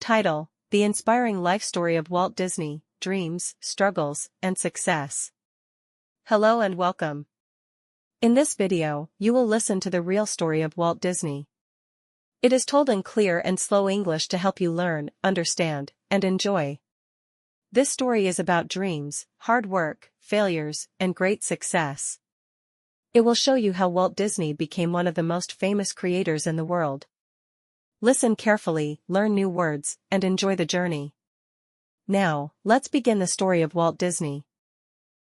Title: The Inspiring Life Story of Walt Disney, Dreams, Struggles, and Success. Hello and welcome. In this video, you will listen to the real story of Walt Disney. It is told in clear and slow English to help you learn, understand, and enjoy. This story is about dreams, hard work, failures, and great success. It will show you how Walt Disney became one of the most famous creators in the world. Listen carefully, learn new words, and enjoy the journey. Now, let's begin the story of Walt Disney.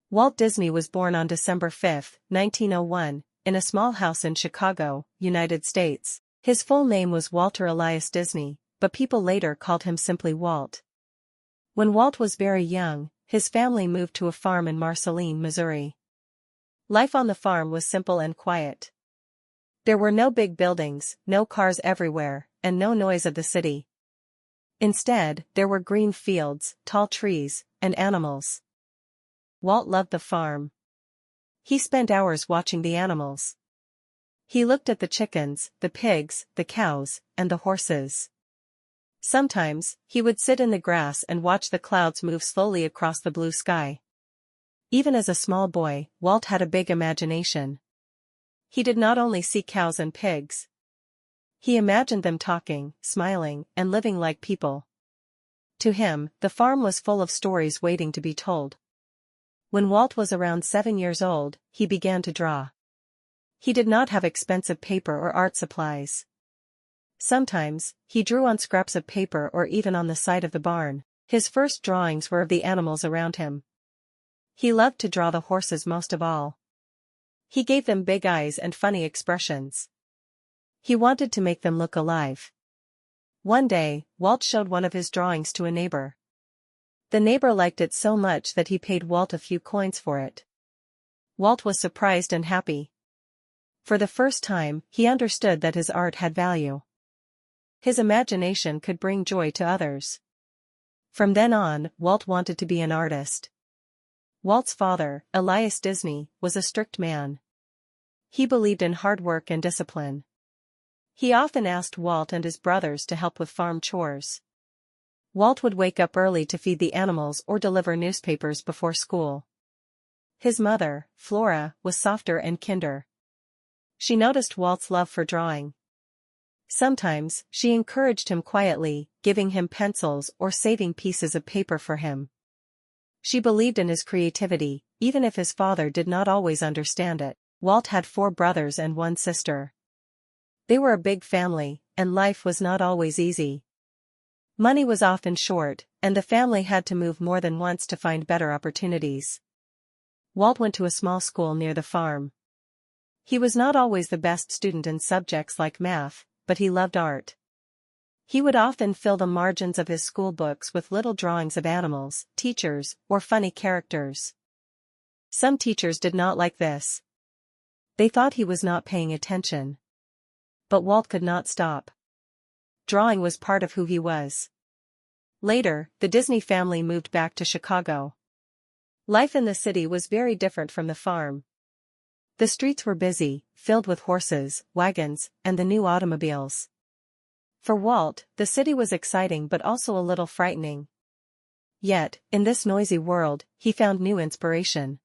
Walt Disney was born on December 5, 1901, in a small house in Chicago, United States. His full name was Walter Elias Disney, but people later called him simply Walt. When Walt was very young, his family moved to a farm in Marceline, Missouri. Life on the farm was simple and quiet. There were no big buildings, no cars everywhere, and no noise of the city. Instead, there were green fields, tall trees, and animals. Walt loved the farm. He spent hours watching the animals. He looked at the chickens, the pigs, the cows, and the horses. Sometimes, he would sit in the grass and watch the clouds move slowly across the blue sky. Even as a small boy, Walt had a big imagination. He did not only see cows and pigs. He imagined them talking, smiling, and living like people. To him, the farm was full of stories waiting to be told. When Walt was around 7 years old, he began to draw. He did not have expensive paper or art supplies. Sometimes, he drew on scraps of paper or even on the side of the barn. His first drawings were of the animals around him. He loved to draw the horses most of all. He gave them big eyes and funny expressions. He wanted to make them look alive. One day, Walt showed one of his drawings to a neighbor. The neighbor liked it so much that he paid Walt a few coins for it. Walt was surprised and happy. For the first time, he understood that his art had value. His imagination could bring joy to others. From then on, Walt wanted to be an artist. Walt's father, Elias Disney, was a strict man. He believed in hard work and discipline. He often asked Walt and his brothers to help with farm chores. Walt would wake up early to feed the animals or deliver newspapers before school. His mother, Flora, was softer and kinder. She noticed Walt's love for drawing. Sometimes, she encouraged him quietly, giving him pencils or saving pieces of paper for him. She believed in his creativity, even if his father did not always understand it. Walt had 4 brothers and 1 sister. They were a big family, and life was not always easy. Money was often short, and the family had to move more than once to find better opportunities. Walt went to a small school near the farm. He was not always the best student in subjects like math, but he loved art. He would often fill the margins of his school books with little drawings of animals, teachers, or funny characters. Some teachers did not like this. They thought he was not paying attention. But Walt could not stop. Drawing was part of who he was. Later, the Disney family moved back to Chicago. Life in the city was very different from the farm. The streets were busy, filled with horses, wagons, and the new automobiles. For Walt, the city was exciting but also a little frightening. Yet, in this noisy world, he found new inspiration.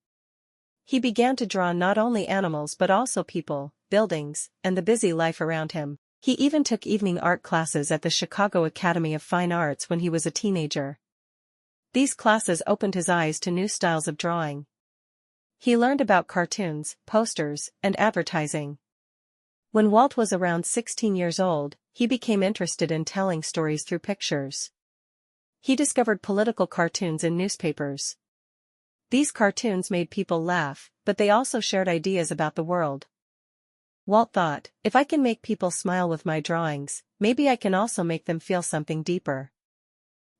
He began to draw not only animals but also people, buildings, and the busy life around him. He even took evening art classes at the Chicago Academy of Fine Arts when he was a teenager. These classes opened his eyes to new styles of drawing. He learned about cartoons, posters, and advertising. When Walt was around 16 years old, he became interested in telling stories through pictures. He discovered political cartoons in newspapers. These cartoons made people laugh, but they also shared ideas about the world. Walt thought, if I can make people smile with my drawings, maybe I can also make them feel something deeper.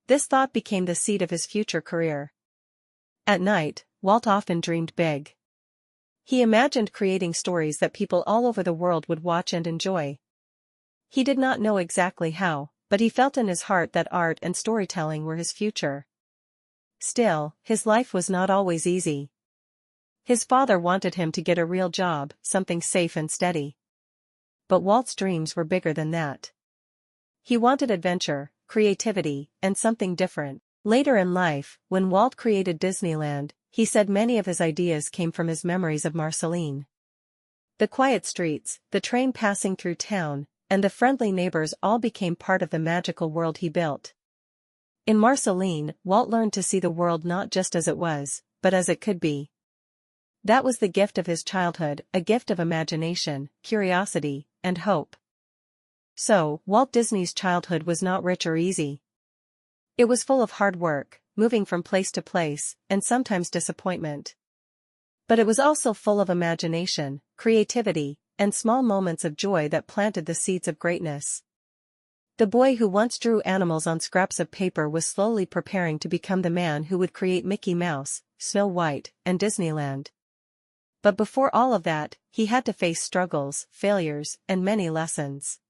This thought became the seed of his future career. At night, Walt often dreamed big. He imagined creating stories that people all over the world would watch and enjoy. He did not know exactly how, but he felt in his heart that art and storytelling were his future. Still, his life was not always easy. His father wanted him to get a real job, something safe and steady. But Walt's dreams were bigger than that. He wanted adventure, creativity, and something different. Later in life, when Walt created Disneyland, he said many of his ideas came from his memories of Marceline. The quiet streets, the train passing through town, and the friendly neighbors all became part of the magical world he built. In Marceline, Walt learned to see the world not just as it was, but as it could be. That was the gift of his childhood, a gift of imagination, curiosity, and hope. So, Walt Disney's childhood was not rich or easy. It was full of hard work, moving from place to place, and sometimes disappointment. But it was also full of imagination, creativity, and small moments of joy that planted the seeds of greatness. The boy who once drew animals on scraps of paper was slowly preparing to become the man who would create Mickey Mouse, Snow White, and Disneyland. But before all of that, he had to face struggles, failures, and many lessons.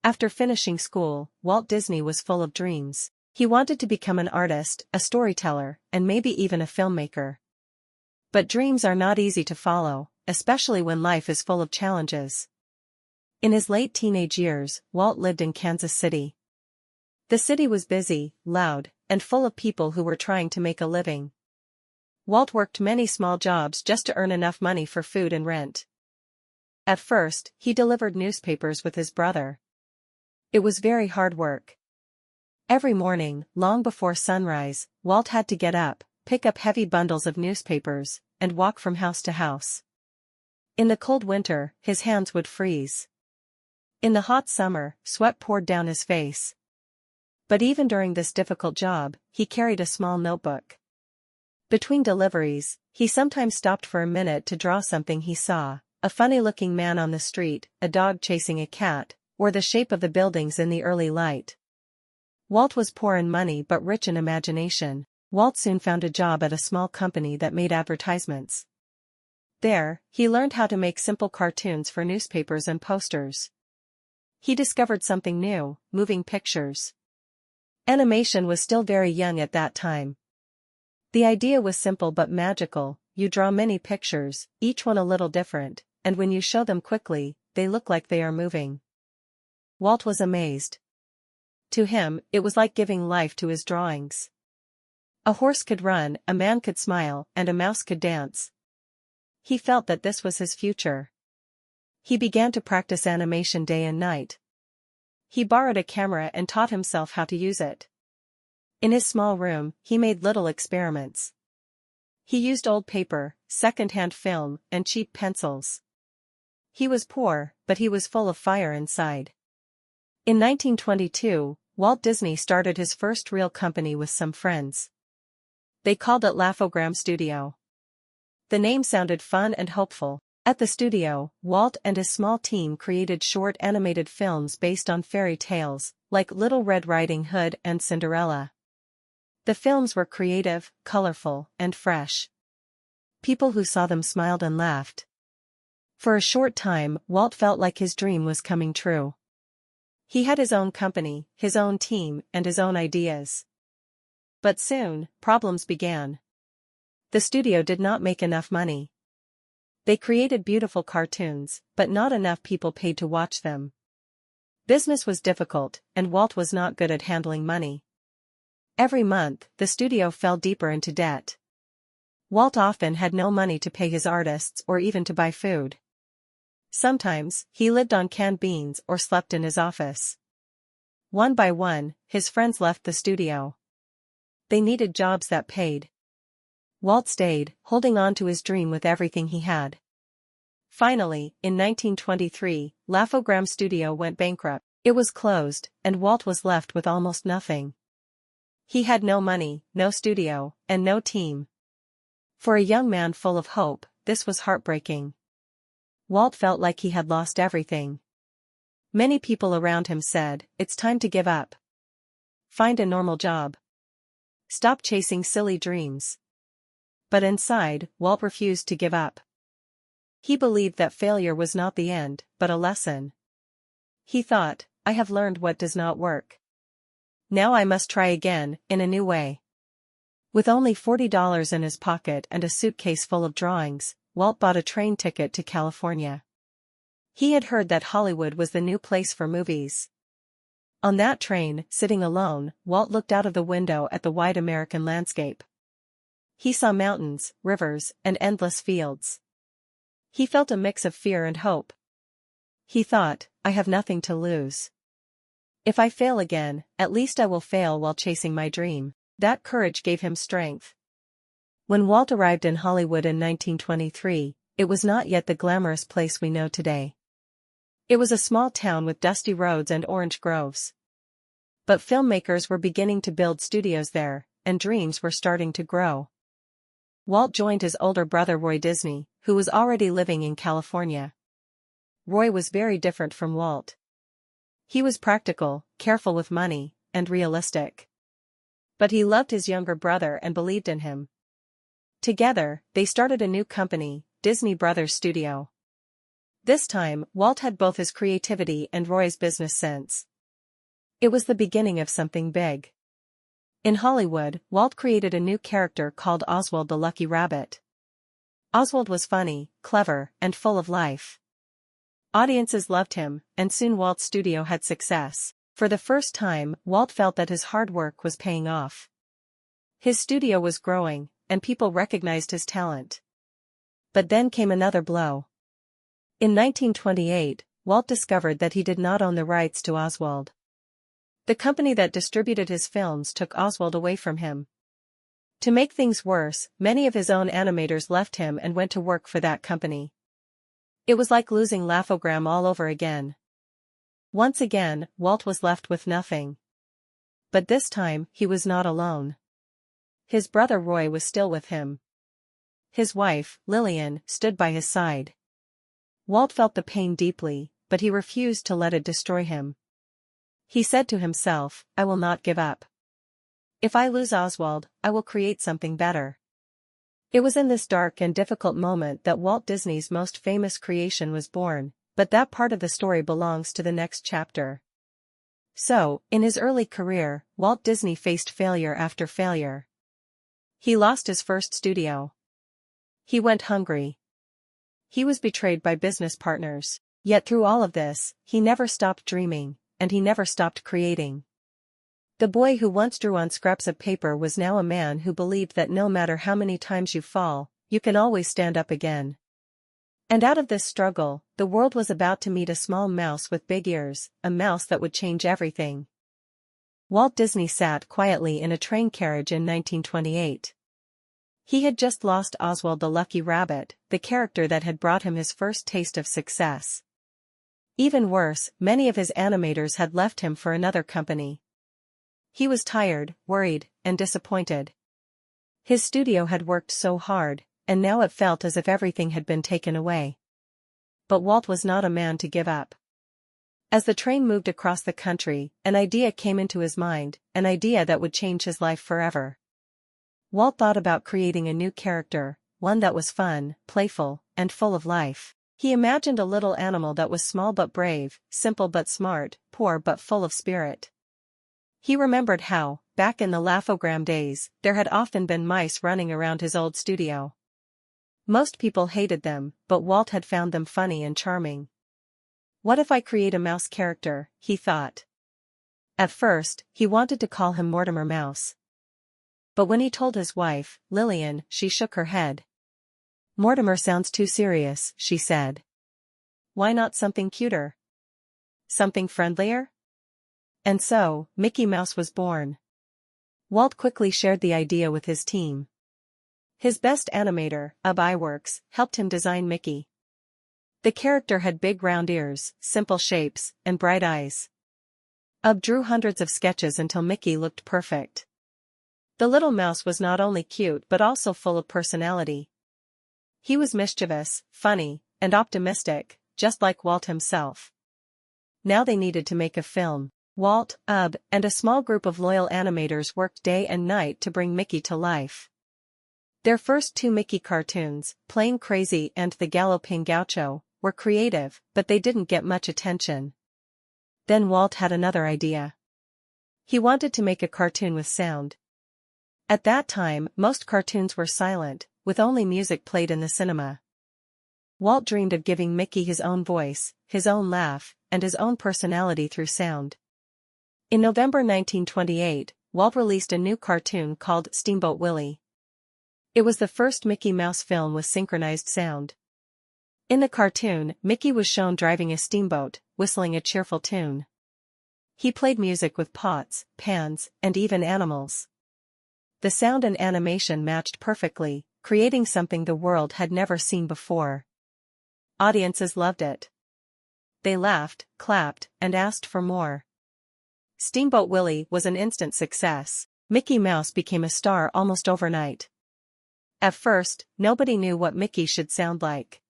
After finishing school, Walt Disney was full of dreams. He wanted to become an artist, a storyteller, and maybe even a filmmaker. But dreams are not easy to follow, especially when life is full of challenges. In his late teenage years, Walt lived in Kansas City. The city was busy, loud, and full of people who were trying to make a living. Walt worked many small jobs just to earn enough money for food and rent. At first, he delivered newspapers with his brother. It was very hard work. Every morning, long before sunrise, Walt had to get up, pick up heavy bundles of newspapers, and walk from house to house. In the cold winter, his hands would freeze. In the hot summer, sweat poured down his face. But even during this difficult job, he carried a small notebook. Between deliveries, he sometimes stopped for a minute to draw something he saw, a funny-looking man on the street, a dog chasing a cat, or the shape of the buildings in the early light. Walt was poor in money but rich in imagination. Walt soon found a job at a small company that made advertisements. There, he learned how to make simple cartoons for newspapers and posters. He discovered something new, moving pictures. Animation was still very young at that time. The idea was simple but magical. You draw many pictures, each one a little different, and when you show them quickly, they look like they are moving. Walt was amazed. To him, it was like giving life to his drawings. A horse could run, a man could smile, and a mouse could dance. He felt that this was his future. He began to practice animation day and night. He borrowed a camera and taught himself how to use it. In his small room, he made little experiments. He used old paper, second-hand film, and cheap pencils. He was poor, but he was full of fire inside. In 1922, Walt Disney started his first real company with some friends. They called it Laugh-O-Gram Studio. The name sounded fun and hopeful. At the studio, Walt and his small team created short animated films based on fairy tales, like Little Red Riding Hood and Cinderella. The films were creative, colorful, and fresh. People who saw them smiled and laughed. For a short time, Walt felt like his dream was coming true. He had his own company, his own team, and his own ideas. But soon, problems began. The studio did not make enough money. They created beautiful cartoons, but not enough people paid to watch them. Business was difficult, and Walt was not good at handling money. Every month, the studio fell deeper into debt. Walt often had no money to pay his artists or even to buy food. Sometimes, he lived on canned beans or slept in his office. One by one, his friends left the studio. They needed jobs that paid. Walt stayed, holding on to his dream with everything he had. Finally, in 1923, Laugh-O-Gram Studio went bankrupt. It was closed, and Walt was left with almost nothing. He had no money, no studio, and no team. For a young man full of hope, this was heartbreaking. Walt felt like he had lost everything. Many people around him said, "It's time to give up. Find a normal job. Stop chasing silly dreams." But inside, Walt refused to give up. He believed that failure was not the end, but a lesson. He thought, "I have learned what does not work. Now I must try again, in a new way." With only $40 in his pocket and a suitcase full of drawings, Walt bought a train ticket to California. He had heard that Hollywood was the new place for movies. On that train, sitting alone, Walt looked out of the window at the wide American landscape. He saw mountains, rivers, and endless fields. He felt a mix of fear and hope. He thought, I have nothing to lose. If I fail again, at least I will fail while chasing my dream. That courage gave him strength. When Walt arrived in Hollywood in 1923, it was not yet the glamorous place we know today. It was a small town with dusty roads and orange groves. But filmmakers were beginning to build studios there, and dreams were starting to grow. Walt joined his older brother Roy Disney, who was already living in California. Roy was very different from Walt. He was practical, careful with money, and realistic. But he loved his younger brother and believed in him. Together, they started a new company, Disney Brothers Studio. This time, Walt had both his creativity and Roy's business sense. It was the beginning of something big. In Hollywood, Walt created a new character called Oswald the Lucky Rabbit. Oswald was funny, clever, and full of life. Audiences loved him, and soon Walt's studio had success. For the first time, Walt felt that his hard work was paying off. His studio was growing, and people recognized his talent. But then came another blow. In 1928, Walt discovered that he did not own the rights to Oswald. The company that distributed his films took Oswald away from him. To make things worse, many of his own animators left him and went to work for that company. It was like losing Laugh-O-Gram all over again. Once again, Walt was left with nothing. But this time, he was not alone. His brother Roy was still with him. His wife, Lillian, stood by his side. Walt felt the pain deeply, but he refused to let it destroy him. He said to himself, I will not give up. If I lose Oswald, I will create something better. It was in this dark and difficult moment that Walt Disney's most famous creation was born, but that part of the story belongs to the next chapter. So, in his early career, Walt Disney faced failure after failure. He lost his first studio. He went hungry. He was betrayed by business partners. Yet through all of this, he never stopped dreaming, and he never stopped creating. The boy who once drew on scraps of paper was now a man who believed that no matter how many times you fall, you can always stand up again. And out of this struggle, the world was about to meet a small mouse with big ears, a mouse that would change everything. Walt Disney sat quietly in a train carriage in 1928. He had just lost Oswald the Lucky Rabbit, the character that had brought him his first taste of success. Even worse, many of his animators had left him for another company. He was tired, worried, and disappointed. His studio had worked so hard, and now it felt as if everything had been taken away. But Walt was not a man to give up. As the train moved across the country, an idea came into his mind, an idea that would change his life forever. Walt thought about creating a new character, one that was fun, playful, and full of life. He imagined a little animal that was small but brave, simple but smart, poor but full of spirit. He remembered how, back in the Laugh-O-Gram days, there had often been mice running around his old studio. Most people hated them, but Walt had found them funny and charming. What if I create a mouse character, he thought. At first, he wanted to call him Mortimer Mouse. But when he told his wife, Lillian, she shook her head. Mortimer sounds too serious, she said. Why not something cuter? Something friendlier? And so, Mickey Mouse was born. Walt quickly shared the idea with his team. His best animator, Ub Iwerks, helped him design Mickey. The character had big round ears, simple shapes, and bright eyes. Ub drew hundreds of sketches until Mickey looked perfect. The little mouse was not only cute but also full of personality. He was mischievous, funny, and optimistic, just like Walt himself. Now they needed to make a film. Walt, Ub, and a small group of loyal animators worked day and night to bring Mickey to life. Their first two Mickey cartoons, Plain Crazy and The Galloping Gaucho, were creative, but they didn't get much attention. Then Walt had another idea. He wanted to make a cartoon with sound. At that time, most cartoons were silent, with only music played in the cinema. Walt dreamed of giving Mickey his own voice, his own laugh, and his own personality through sound. In November 1928, Walt released a new cartoon called Steamboat Willie. It was the first Mickey Mouse film with synchronized sound. In the cartoon, Mickey was shown driving a steamboat, whistling a cheerful tune. He played music with pots, pans, and even animals. The sound and animation matched perfectly, creating something the world had never seen before. Audiences loved it. They laughed, clapped, and asked for more. Steamboat Willie was an instant success. Mickey Mouse became a star almost overnight. At first, nobody knew what Mickey should sound like.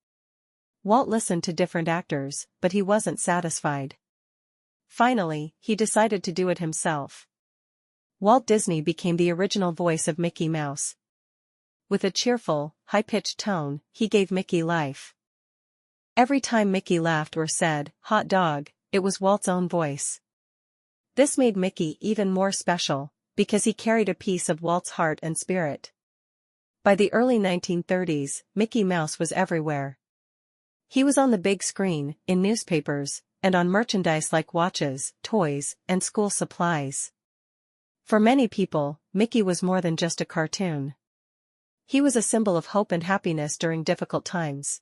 Walt listened to different actors, but he wasn't satisfied. Finally, he decided to do it himself. Walt Disney became the original voice of Mickey Mouse. With a cheerful, high-pitched tone, he gave Mickey life. Every time Mickey laughed or said, "hot dog," it was Walt's own voice. This made Mickey even more special, because he carried a piece of Walt's heart and spirit. By the early 1930s, Mickey Mouse was everywhere. He was on the big screen, in newspapers, and on merchandise like watches, toys, and school supplies. For many people, Mickey was more than just a cartoon. He was a symbol of hope and happiness during difficult times.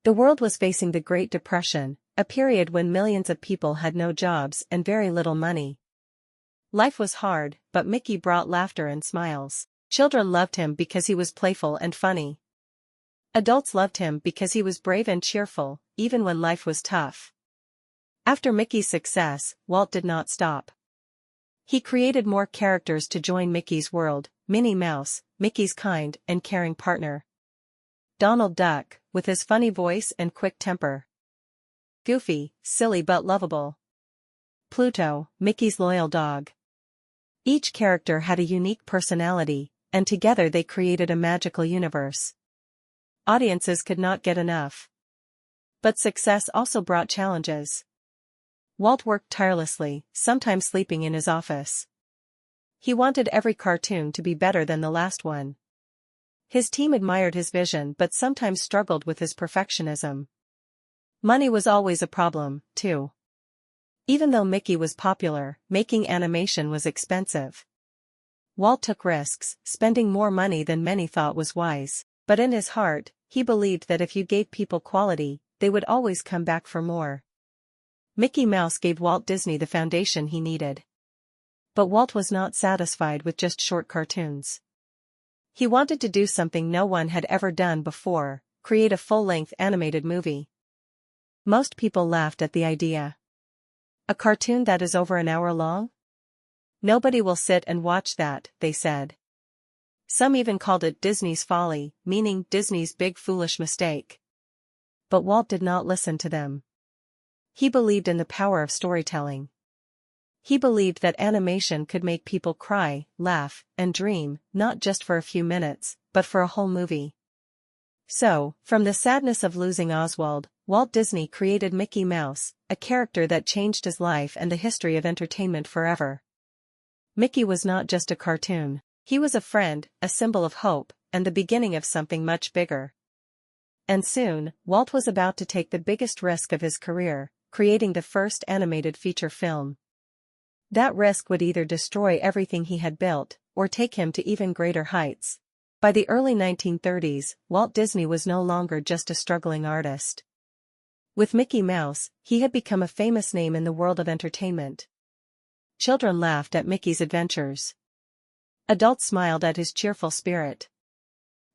The world was facing the Great Depression, a period when millions of people had no jobs and very little money. Life was hard, but Mickey brought laughter and smiles. Children loved him because he was playful and funny. Adults loved him because he was brave and cheerful, even when life was tough. After Mickey's success, Walt did not stop. He created more characters to join Mickey's world: Minnie Mouse, Mickey's kind and caring partner; Donald Duck, with his funny voice and quick temper; Goofy, silly but lovable; Pluto, Mickey's loyal dog. Each character had a unique personality, and together they created a magical universe. Audiences could not get enough. But success also brought challenges. Walt worked tirelessly, sometimes sleeping in his office. He wanted every cartoon to be better than the last one. His team admired his vision but sometimes struggled with his perfectionism. Money was always a problem, too. Even though Mickey was popular, making animation was expensive. Walt took risks, spending more money than many thought was wise, but in his heart, he believed that if you gave people quality, they would always come back for more. Mickey Mouse gave Walt Disney the foundation he needed. But Walt was not satisfied with just short cartoons. He wanted to do something no one had ever done before: create a full-length animated movie. Most people laughed at the idea. A cartoon that is over an hour long? Nobody will sit and watch that, they said. Some even called it Disney's folly, meaning Disney's big foolish mistake. But Walt did not listen to them. He believed in the power of storytelling. He believed that animation could make people cry, laugh, and dream, not just for a few minutes, but for a whole movie. So, from the sadness of losing Oswald, Walt Disney created Mickey Mouse, a character that changed his life and the history of entertainment forever. Mickey was not just a cartoon. He was a friend, a symbol of hope, and the beginning of something much bigger. And soon, Walt was about to take the biggest risk of his career, creating the first animated feature film. That risk would either destroy everything he had built, or take him to even greater heights. By the early 1930s, Walt Disney was no longer just a struggling artist. With Mickey Mouse, he had become a famous name in the world of entertainment. Children laughed at Mickey's adventures. Adults smiled at his cheerful spirit.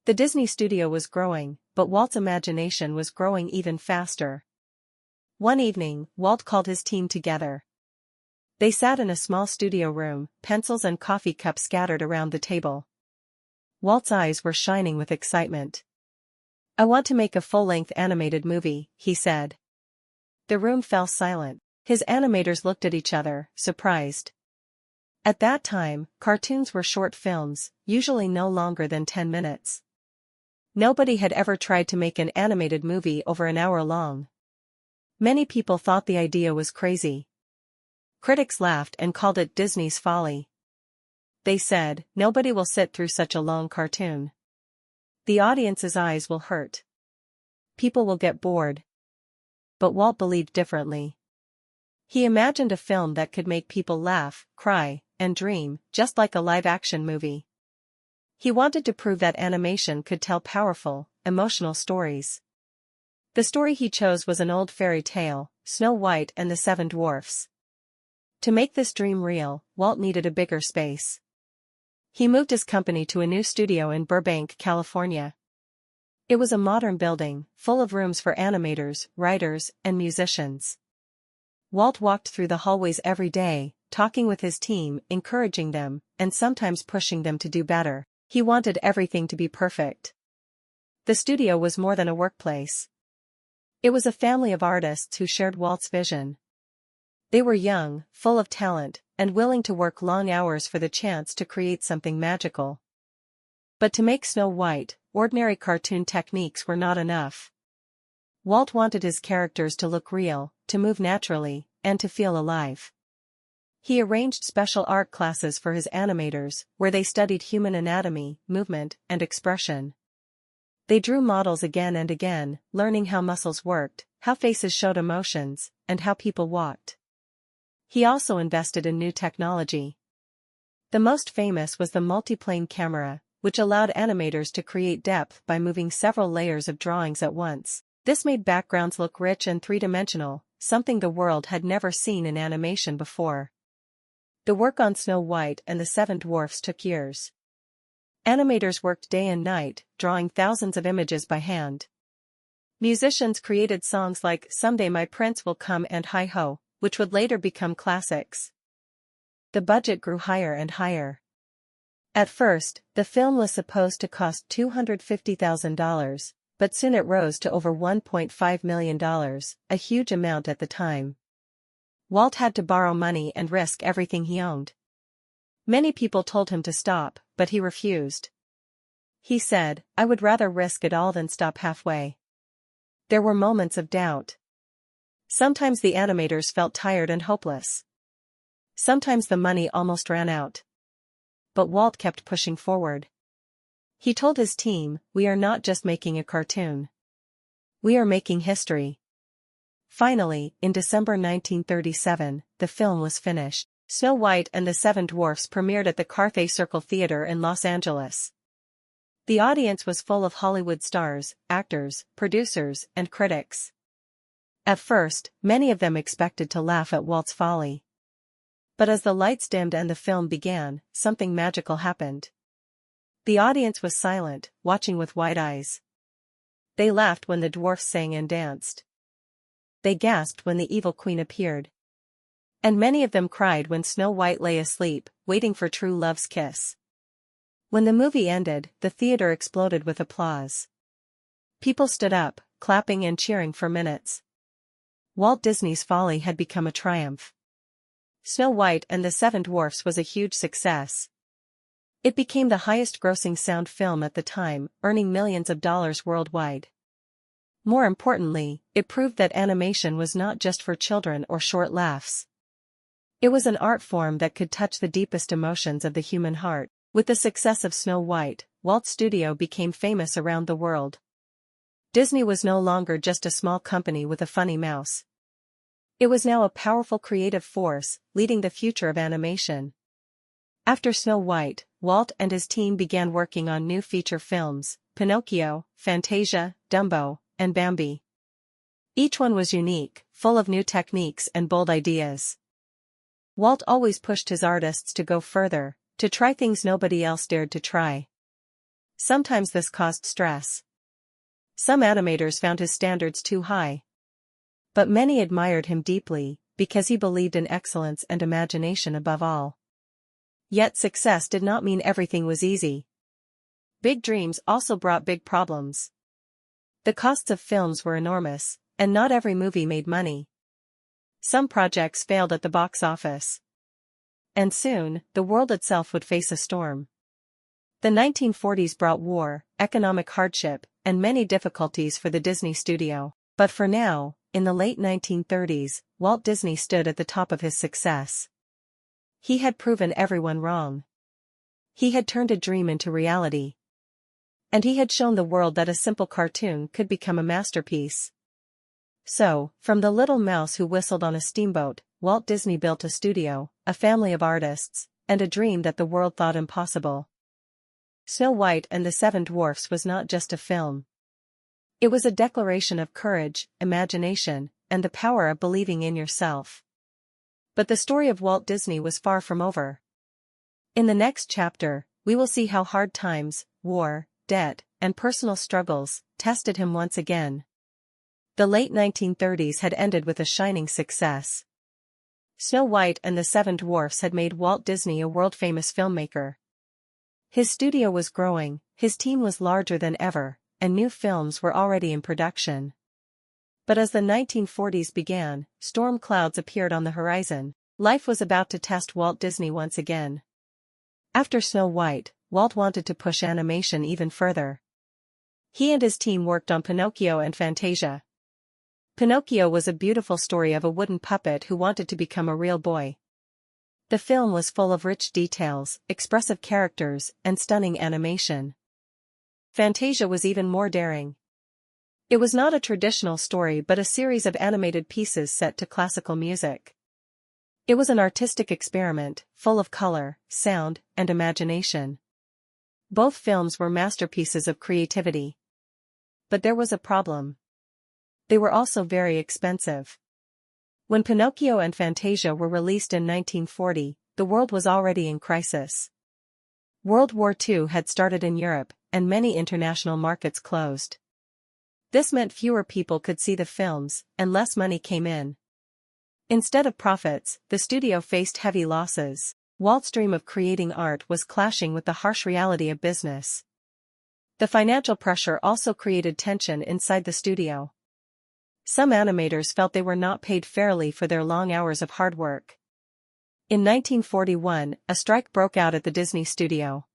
The Disney studio was growing, but Walt's imagination was growing even faster. One evening, Walt called his team together. They sat in a small studio room, pencils and coffee cups scattered around the table. Walt's eyes were shining with excitement. "I want to make a full-length animated movie," he said. The room fell silent. His animators looked at each other, surprised. At that time, cartoons were short films, usually no longer than 10 minutes. Nobody had ever tried to make an animated movie over an hour long. Many people thought the idea was crazy. Critics laughed and called it Disney's folly. They said, "Nobody will sit through such a long cartoon. The audience's eyes will hurt. People will get bored." But Walt believed differently. He imagined a film that could make people laugh, cry, and dream, just like a live-action movie. He wanted to prove that animation could tell powerful, emotional stories. The story he chose was an old fairy tale, Snow White and the Seven Dwarfs. To make this dream real, Walt needed a bigger space. He moved his company to a new studio in Burbank, California. It was a modern building, full of rooms for animators, writers, and musicians. Walt walked through the hallways every day, talking with his team, encouraging them, and sometimes pushing them to do better. He wanted everything to be perfect. The studio was more than a workplace. It was a family of artists who shared Walt's vision. They were young, full of talent, and willing to work long hours for the chance to create something magical. But to make Snow White, ordinary cartoon techniques were not enough. Walt wanted his characters to look real, to move naturally, and to feel alive. He arranged special art classes for his animators, where they studied human anatomy, movement, and expression. They drew models again and again, learning how muscles worked, how faces showed emotions, and how people walked. He also invested in new technology. The most famous was the multiplane camera, which allowed animators to create depth by moving several layers of drawings at once. This made backgrounds look rich and three-dimensional, something the world had never seen in animation before. The work on Snow White and the Seven Dwarfs took years. Animators worked day and night, drawing thousands of images by hand. Musicians created songs like "Someday My Prince Will Come" and "Hi-Ho," which would later become classics. The budget grew higher and higher. At first, the film was supposed to cost $250,000, but soon it rose to over $1.5 million, a huge amount at the time. Walt had to borrow money and risk everything he owned. Many people told him to stop, but he refused. He said, "I would rather risk it all than stop halfway." There were moments of doubt. Sometimes the animators felt tired and hopeless. Sometimes the money almost ran out. But Walt kept pushing forward. He told his team, "We are not just making a cartoon. We are making history." Finally, in December 1937, the film was finished. Snow White and the Seven Dwarfs premiered at the Carthay Circle Theater in Los Angeles. The audience was full of Hollywood stars, actors, producers, and critics. At first, many of them expected to laugh at Walt's folly. But as the lights dimmed and the film began, something magical happened. The audience was silent, watching with wide eyes. They laughed when the dwarfs sang and danced. They gasped when the evil queen appeared. And many of them cried when Snow White lay asleep, waiting for true love's kiss. When the movie ended, the theater exploded with applause. People stood up, clapping and cheering for minutes. Walt Disney's folly had become a triumph. Snow White and the Seven Dwarfs was a huge success. It became the highest-grossing sound film at the time, earning millions of dollars worldwide. More importantly, it proved that animation was not just for children or short laughs. It was an art form that could touch the deepest emotions of the human heart. With the success of Snow White, Walt's studio became famous around the world. Disney was no longer just a small company with a funny mouse. It was now a powerful creative force, leading the future of animation. After Snow White, Walt and his team began working on new feature films, Pinocchio, Fantasia, Dumbo, and Bambi. Each one was unique, full of new techniques and bold ideas. Walt always pushed his artists to go further, to try things nobody else dared to try. Sometimes this caused stress. Some animators found his standards too high. But many admired him deeply, because he believed in excellence and imagination above all. Yet success did not mean everything was easy. Big dreams also brought big problems. The costs of films were enormous, and not every movie made money. Some projects failed at the box office. And soon, the world itself would face a storm. The 1940s brought war, economic hardship, and many difficulties for the Disney studio. But for now, in the late 1930s, Walt Disney stood at the top of his success. He had proven everyone wrong. He had turned a dream into reality. And he had shown the world that a simple cartoon could become a masterpiece. So, from the little mouse who whistled on a steamboat, Walt Disney built a studio, a family of artists, and a dream that the world thought impossible. Snow White and the Seven Dwarfs was not just a film. It was a declaration of courage, imagination, and the power of believing in yourself. But the story of Walt Disney was far from over. In the next chapter, we will see how hard times, war, debt, and personal struggles tested him once again. The late 1930s had ended with a shining success. Snow White and the Seven Dwarfs had made Walt Disney a world-famous filmmaker. His studio was growing, his team was larger than ever, and new films were already in production. But as the 1940s began, storm clouds appeared on the horizon. Life was about to test Walt Disney once again. After Snow White, Walt wanted to push animation even further. He and his team worked on Pinocchio and Fantasia. Pinocchio was a beautiful story of a wooden puppet who wanted to become a real boy. The film was full of rich details, expressive characters, and stunning animation. Fantasia was even more daring. It was not a traditional story but a series of animated pieces set to classical music. It was an artistic experiment, full of color, sound, and imagination. Both films were masterpieces of creativity. But there was a problem. They were also very expensive. When Pinocchio and Fantasia were released in 1940, the world was already in crisis. World War II had started in Europe, and many international markets closed. This meant fewer people could see the films, and less money came in. Instead of profits, the studio faced heavy losses. Walt's dream of creating art was clashing with the harsh reality of business. The financial pressure also created tension inside the studio. Some animators felt they were not paid fairly for their long hours of hard work. In 1941, a strike broke out at the Disney studio.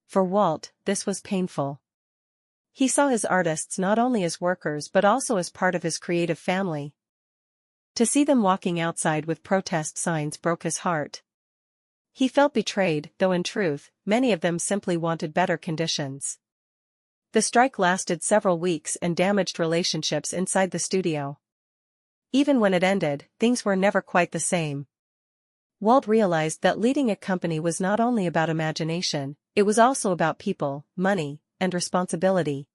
For Walt, this was painful. He saw his artists not only as workers but also as part of his creative family. To see them walking outside with protest signs broke his heart. He felt betrayed, though in truth, many of them simply wanted better conditions. The strike lasted several weeks and damaged relationships inside the studio. Even when it ended, things were never quite the same. Walt realized that leading a company was not only about imagination, it was also about people, money, and responsibility.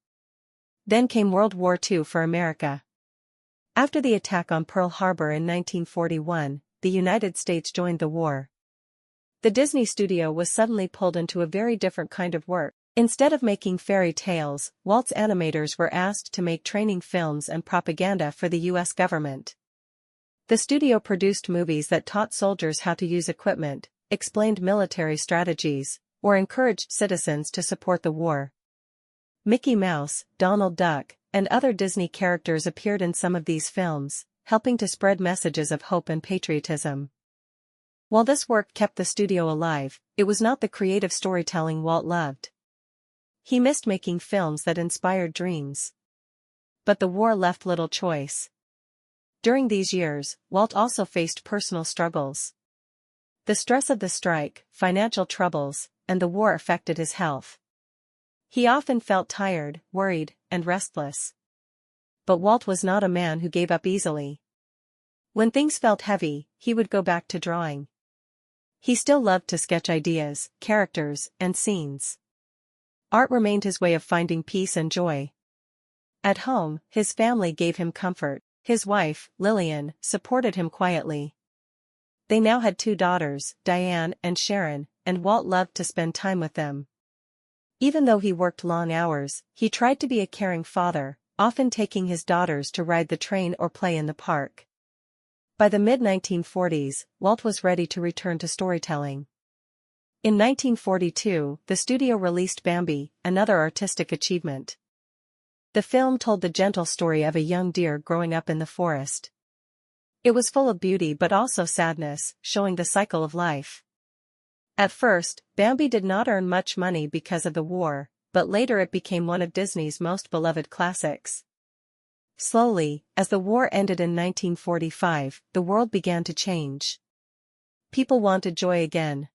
Then came World War II for America. After the attack on Pearl Harbor in 1941, the United States joined the war. The Disney studio was suddenly pulled into a very different kind of work. Instead of making fairy tales, Walt's animators were asked to make training films and propaganda for the U.S. government. The studio produced movies that taught soldiers how to use equipment, explained military strategies, or encouraged citizens to support the war. Mickey Mouse, Donald Duck, and other Disney characters appeared in some of these films, helping to spread messages of hope and patriotism. While this work kept the studio alive, it was not the creative storytelling Walt loved. He missed making films that inspired dreams. But the war left little choice. During these years, Walt also faced personal struggles. The stress of the strike, financial troubles, and the war affected his health. He often felt tired, worried, and restless. But Walt was not a man who gave up easily. When things felt heavy, he would go back to drawing. He still loved to sketch ideas, characters, and scenes. Art remained his way of finding peace and joy. At home, his family gave him comfort. His wife, Lillian, supported him quietly. They now had 2 daughters, Diane and Sharon, and Walt loved to spend time with them. Even though he worked long hours, he tried to be a caring father, often taking his daughters to ride the train or play in the park. By the mid-1940s, Walt was ready to return to storytelling. In 1942, the studio released Bambi, another artistic achievement. The film told the gentle story of a young deer growing up in the forest. It was full of beauty but also sadness, showing the cycle of life. At first, Bambi did not earn much money because of the war, but later it became one of Disney's most beloved classics. Slowly, as the war ended in 1945, the world began to change. People wanted joy again.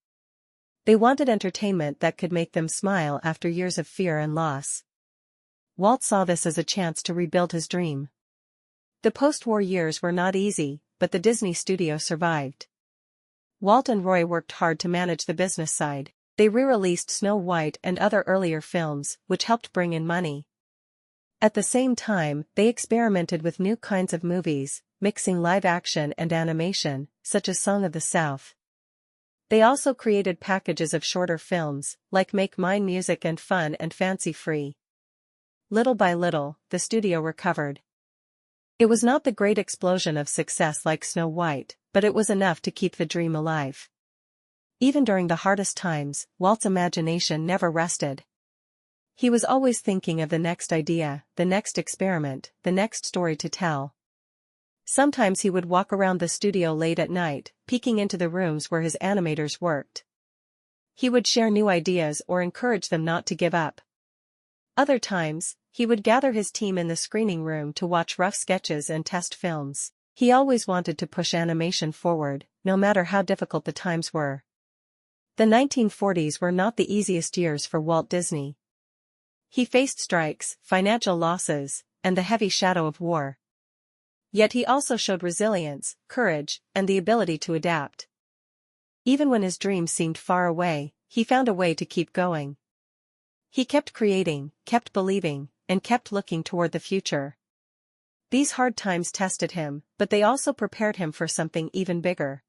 They wanted entertainment that could make them smile after years of fear and loss. Walt saw this as a chance to rebuild his dream. The post-war years were not easy, but the Disney studio survived. Walt and Roy worked hard to manage the business side. They re-released Snow White and other earlier films, which helped bring in money. At the same time, they experimented with new kinds of movies, mixing live action and animation, such as Song of the South. They also created packages of shorter films, like Make Mine Music and Fun and Fancy Free. Little by little, the studio recovered. It was not the great explosion of success like Snow White, but it was enough to keep the dream alive. Even during the hardest times, Walt's imagination never rested. He was always thinking of the next idea, the next experiment, the next story to tell. Sometimes he would walk around the studio late at night, peeking into the rooms where his animators worked. He would share new ideas or encourage them not to give up. Other times, he would gather his team in the screening room to watch rough sketches and test films. He always wanted to push animation forward, no matter how difficult the times were. The 1940s were not the easiest years for Walt Disney. He faced strikes, financial losses, and the heavy shadow of war. Yet he also showed resilience, courage, and the ability to adapt. Even when his dreams seemed far away, he found a way to keep going. He kept creating, kept believing, and kept looking toward the future. These hard times tested him, but they also prepared him for something even bigger.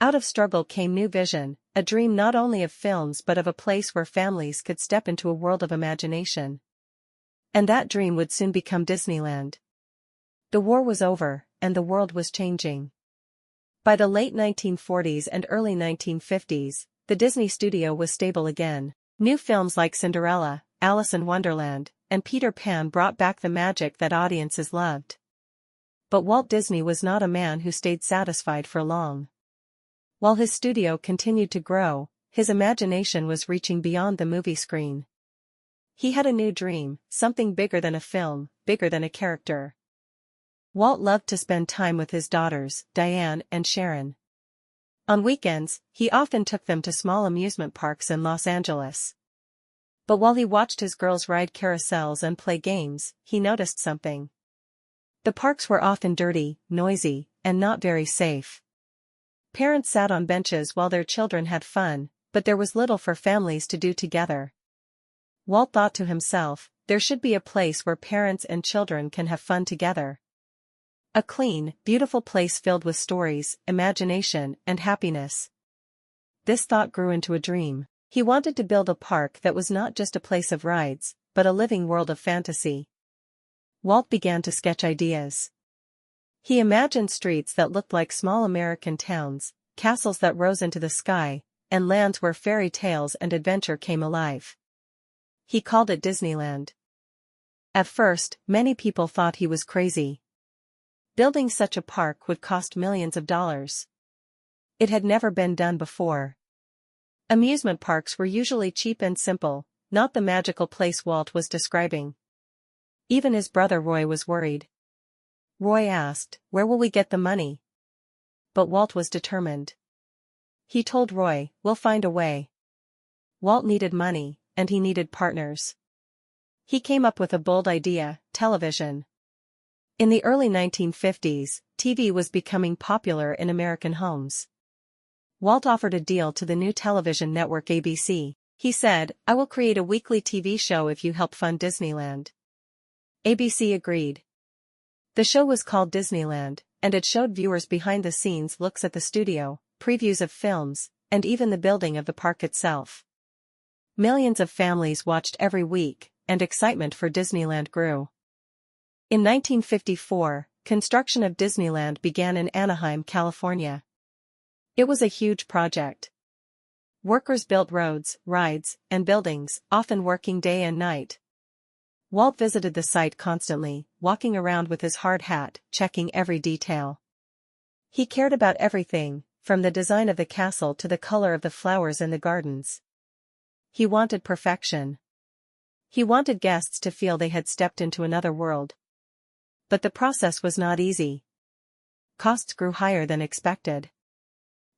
Out of struggle came new vision, a dream not only of films but of a place where families could step into a world of imagination. And that dream would soon become Disneyland. The war was over, and the world was changing. By the late 1940s and early 1950s, the Disney studio was stable again. New films like Cinderella, Alice in Wonderland, and Peter Pan brought back the magic that audiences loved. But Walt Disney was not a man who stayed satisfied for long. While his studio continued to grow, his imagination was reaching beyond the movie screen. He had a new dream, something bigger than a film, bigger than a character. Walt loved to spend time with his daughters, Diane and Sharon. On weekends, he often took them to small amusement parks in Los Angeles. But while he watched his girls ride carousels and play games, he noticed something. The parks were often dirty, noisy, and not very safe. Parents sat on benches while their children had fun, but there was little for families to do together. Walt thought to himself, there should be a place where parents and children can have fun together. A clean, beautiful place filled with stories, imagination, and happiness. This thought grew into a dream. He wanted to build a park that was not just a place of rides, but a living world of fantasy. Walt began to sketch ideas. He imagined streets that looked like small American towns, castles that rose into the sky, and lands where fairy tales and adventure came alive. He called it Disneyland. At first, many people thought he was crazy. Building such a park would cost millions of dollars. It had never been done before. Amusement parks were usually cheap and simple, not the magical place Walt was describing. Even his brother Roy was worried. Roy asked, "Where will we get the money?" But Walt was determined. He told Roy, "We'll find a way." Walt needed money, and he needed partners. He came up with a bold idea: television. In the early 1950s, TV was becoming popular in American homes. Walt offered a deal to the new television network ABC. He said, "I will create a weekly TV show if you help fund Disneyland." ABC agreed. The show was called Disneyland, and it showed viewers behind-the-scenes looks at the studio, previews of films, and even the building of the park itself. Millions of families watched every week, and excitement for Disneyland grew. In 1954, construction of Disneyland began in Anaheim, California. It was a huge project. Workers built roads, rides, and buildings, often working day and night. Walt visited the site constantly, walking around with his hard hat, checking every detail. He cared about everything, from the design of the castle to the color of the flowers in the gardens. He wanted perfection. He wanted guests to feel they had stepped into another world. But the process was not easy. Costs grew higher than expected.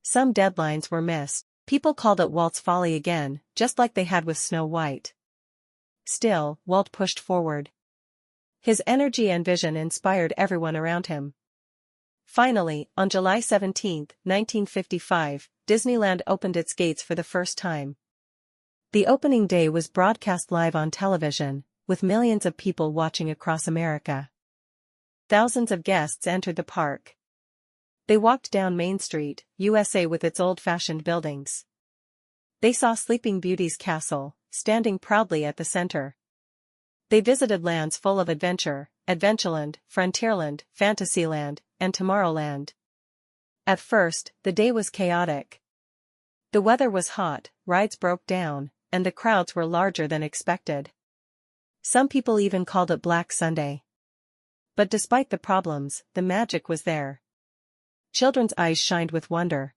Some deadlines were missed. People called it Walt's folly again, just like they had with Snow White. Still, Walt pushed forward. His energy and vision inspired everyone around him. Finally, on July 17, 1955, Disneyland opened its gates for the first time. The opening day was broadcast live on television, with millions of people watching across America. Thousands of guests entered the park. They walked down Main Street, USA with its old-fashioned buildings. They saw Sleeping Beauty's castle, standing proudly at the center. They visited lands full of adventure, Adventureland, Frontierland, Fantasyland, and Tomorrowland. At first, the day was chaotic. The weather was hot, rides broke down, and the crowds were larger than expected. Some people even called it Black Sunday. But despite the problems, the magic was there. Children's eyes shined with wonder.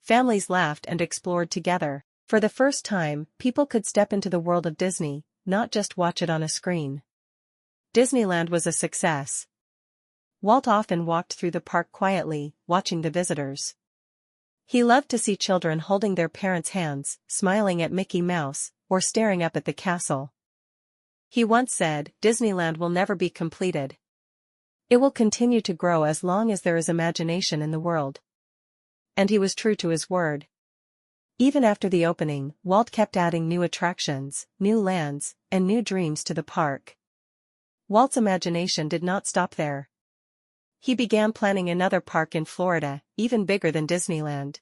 Families laughed and explored together. For the first time, people could step into the world of Disney, not just watch it on a screen. Disneyland was a success. Walt often walked through the park quietly, watching the visitors. He loved to see children holding their parents' hands, smiling at Mickey Mouse, or staring up at the castle. He once said, "Disneyland will never be completed. It will continue to grow as long as there is imagination in the world." And he was true to his word. Even after the opening, Walt kept adding new attractions, new lands, and new dreams to the park. Walt's imagination did not stop there. He began planning another park in Florida, even bigger than Disneyland.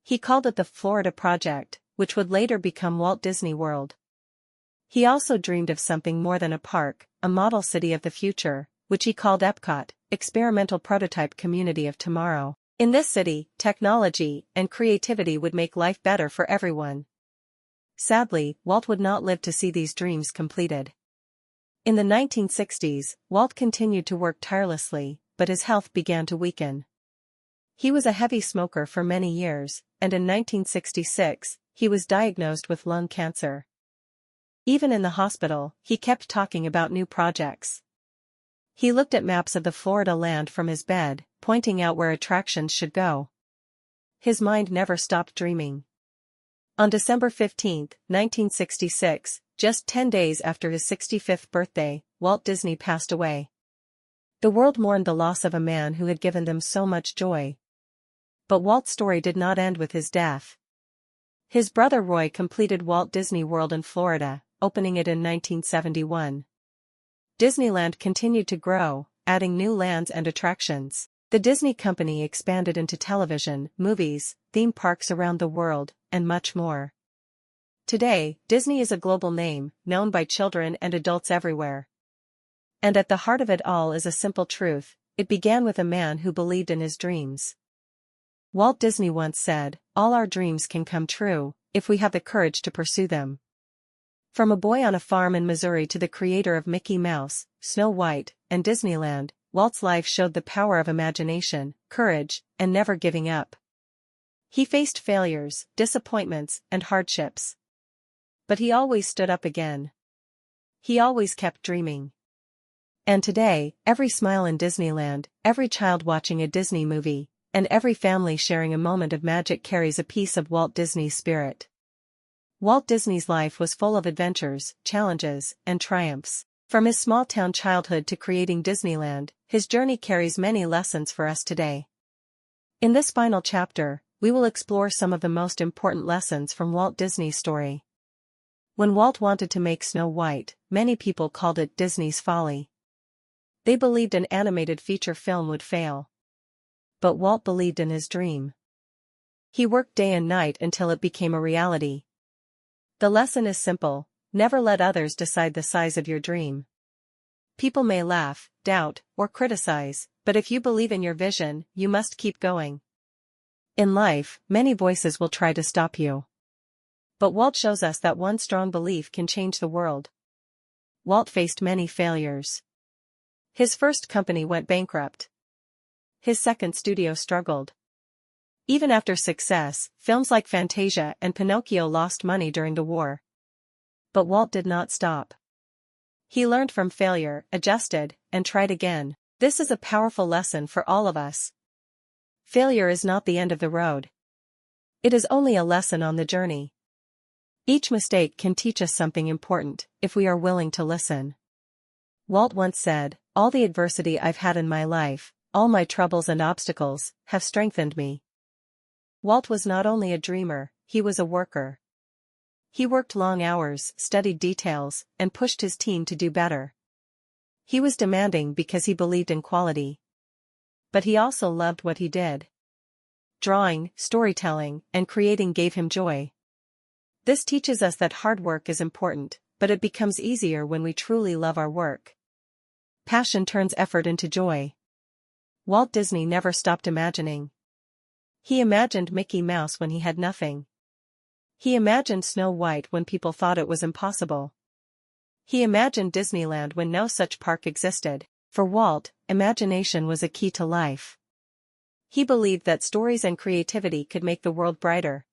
He called it the Florida Project, which would later become Walt Disney World. He also dreamed of something more than a park, a model city of the future, which he called Epcot, Experimental Prototype Community of Tomorrow. In this city, technology and creativity would make life better for everyone. Sadly, Walt would not live to see these dreams completed. In the 1960s, Walt continued to work tirelessly, but his health began to weaken. He was a heavy smoker for many years, and in 1966, he was diagnosed with lung cancer. Even in the hospital, he kept talking about new projects. He looked at maps of the Florida land from his bed, pointing out where attractions should go. His mind never stopped dreaming. On December 15, 1966, just 10 days after his 65th birthday, Walt Disney passed away. The world mourned the loss of a man who had given them so much joy. But Walt's story did not end with his death. His brother Roy completed Walt Disney World in Florida, opening it in 1971. Disneyland continued to grow, adding new lands and attractions. The Disney Company expanded into television, movies, theme parks around the world, and much more. Today, Disney is a global name, known by children and adults everywhere. And at the heart of it all is a simple truth: it began with a man who believed in his dreams. Walt Disney once said, "All our dreams can come true, if we have the courage to pursue them." From a boy on a farm in Missouri to the creator of Mickey Mouse, Snow White, and Disneyland, Walt's life showed the power of imagination, courage, and never giving up. He faced failures, disappointments, and hardships. But he always stood up again. He always kept dreaming. And today, every smile in Disneyland, every child watching a Disney movie, and every family sharing a moment of magic carries a piece of Walt Disney's spirit. Walt Disney's life was full of adventures, challenges, and triumphs. From his small-town childhood to creating Disneyland, his journey carries many lessons for us today. In this final chapter, we will explore some of the most important lessons from Walt Disney's story. When Walt wanted to make Snow White, many people called it Disney's folly. They believed an animated feature film would fail. But Walt believed in his dream. He worked day and night until it became a reality. The lesson is simple: never let others decide the size of your dream. People may laugh, doubt, or criticize, but if you believe in your vision, you must keep going. In life, many voices will try to stop you. But Walt shows us that one strong belief can change the world. Walt faced many failures. His first company went bankrupt. His second studio struggled. Even after success, films like Fantasia and Pinocchio lost money during the war. But Walt did not stop. He learned from failure, adjusted, and tried again. This is a powerful lesson for all of us. Failure is not the end of the road. It is only a lesson on the journey. Each mistake can teach us something important, if we are willing to listen. Walt once said, "All the adversity I've had in my life, all my troubles and obstacles have strengthened me." Walt was not only a dreamer, he was a worker. He worked long hours, studied details, and pushed his team to do better. He was demanding because he believed in quality. But he also loved what he did. Drawing, storytelling, and creating gave him joy. This teaches us that hard work is important, but it becomes easier when we truly love our work. Passion turns effort into joy. Walt Disney never stopped imagining. He imagined Mickey Mouse when he had nothing. He imagined Snow White when people thought it was impossible. He imagined Disneyland when no such park existed. For Walt, imagination was a key to life. He believed that stories and creativity could make the world brighter.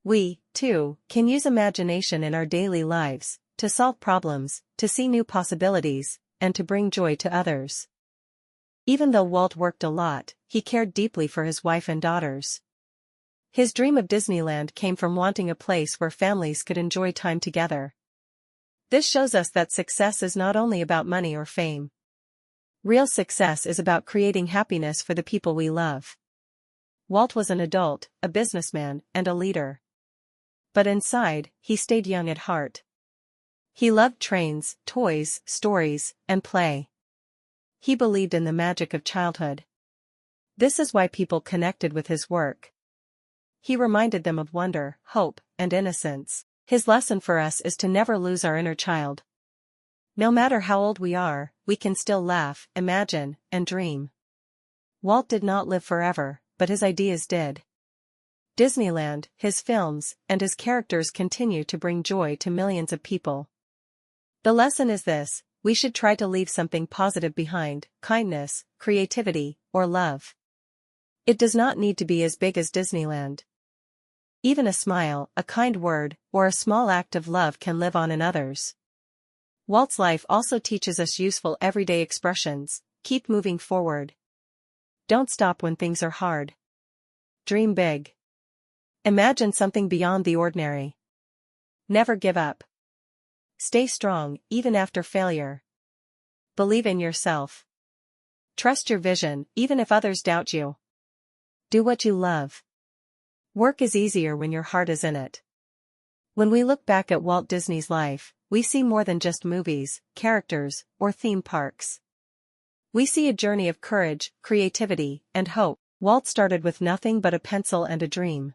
We, too, can use imagination in our daily lives, to solve problems, to see new possibilities, and to bring joy to others. Even though Walt worked a lot, he cared deeply for his wife and daughters. His dream of Disneyland came from wanting a place where families could enjoy time together. This shows us that success is not only about money or fame. Real success is about creating happiness for the people we love. Walt was an adult, a businessman, and a leader. But inside, he stayed young at heart. He loved trains, toys, stories, and play. He believed in the magic of childhood. This is why people connected with his work. He reminded them of wonder, hope, and innocence. His lesson for us is to never lose our inner child. No matter how old we are, we can still laugh, imagine, and dream. Walt did not live forever, but his ideas did. Disneyland, his films, and his characters continue to bring joy to millions of people. The lesson is this: we should try to leave something positive behind: kindness, creativity, or love. It does not need to be as big as Disneyland. Even a smile, a kind word, or a small act of love can live on in others. Walt's life also teaches us useful everyday expressions: keep moving forward. Don't stop when things are hard. Dream big. Imagine something beyond the ordinary. Never give up. Stay strong, even after failure. Believe in yourself. Trust your vision, even if others doubt you. Do what you love. Work is easier when your heart is in it. When we look back at Walt Disney's life, we see more than just movies, characters, or theme parks. We see a journey of courage, creativity, and hope. Walt started with nothing but a pencil and a dream.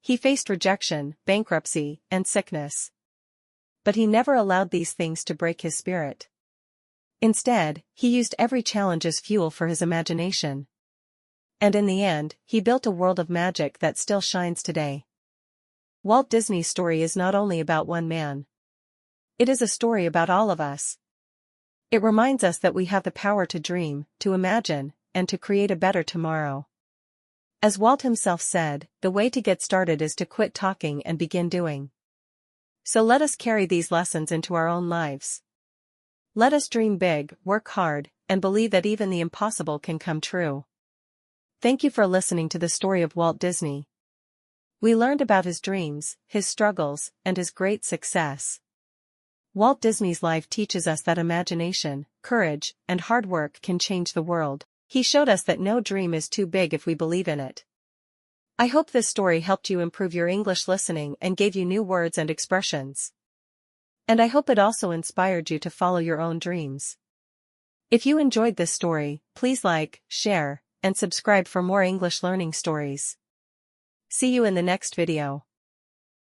He faced rejection, bankruptcy, and sickness. But he never allowed these things to break his spirit. Instead, he used every challenge as fuel for his imagination. And in the end, he built a world of magic that still shines today. Walt Disney's story is not only about one man. It is a story about all of us. It reminds us that we have the power to dream, to imagine, and to create a better tomorrow. As Walt himself said, the way to get started is to quit talking and begin doing. So let us carry these lessons into our own lives. Let us dream big, work hard, and believe that even the impossible can come true. Thank you for listening to the story of Walt Disney. We learned about his dreams, his struggles, and his great success. Walt Disney's life teaches us that imagination, courage, and hard work can change the world. He showed us that no dream is too big if we believe in it. I hope this story helped you improve your English listening and gave you new words and expressions. And I hope it also inspired you to follow your own dreams. If you enjoyed this story, please like, share, and subscribe for more English learning stories. See you in the next video.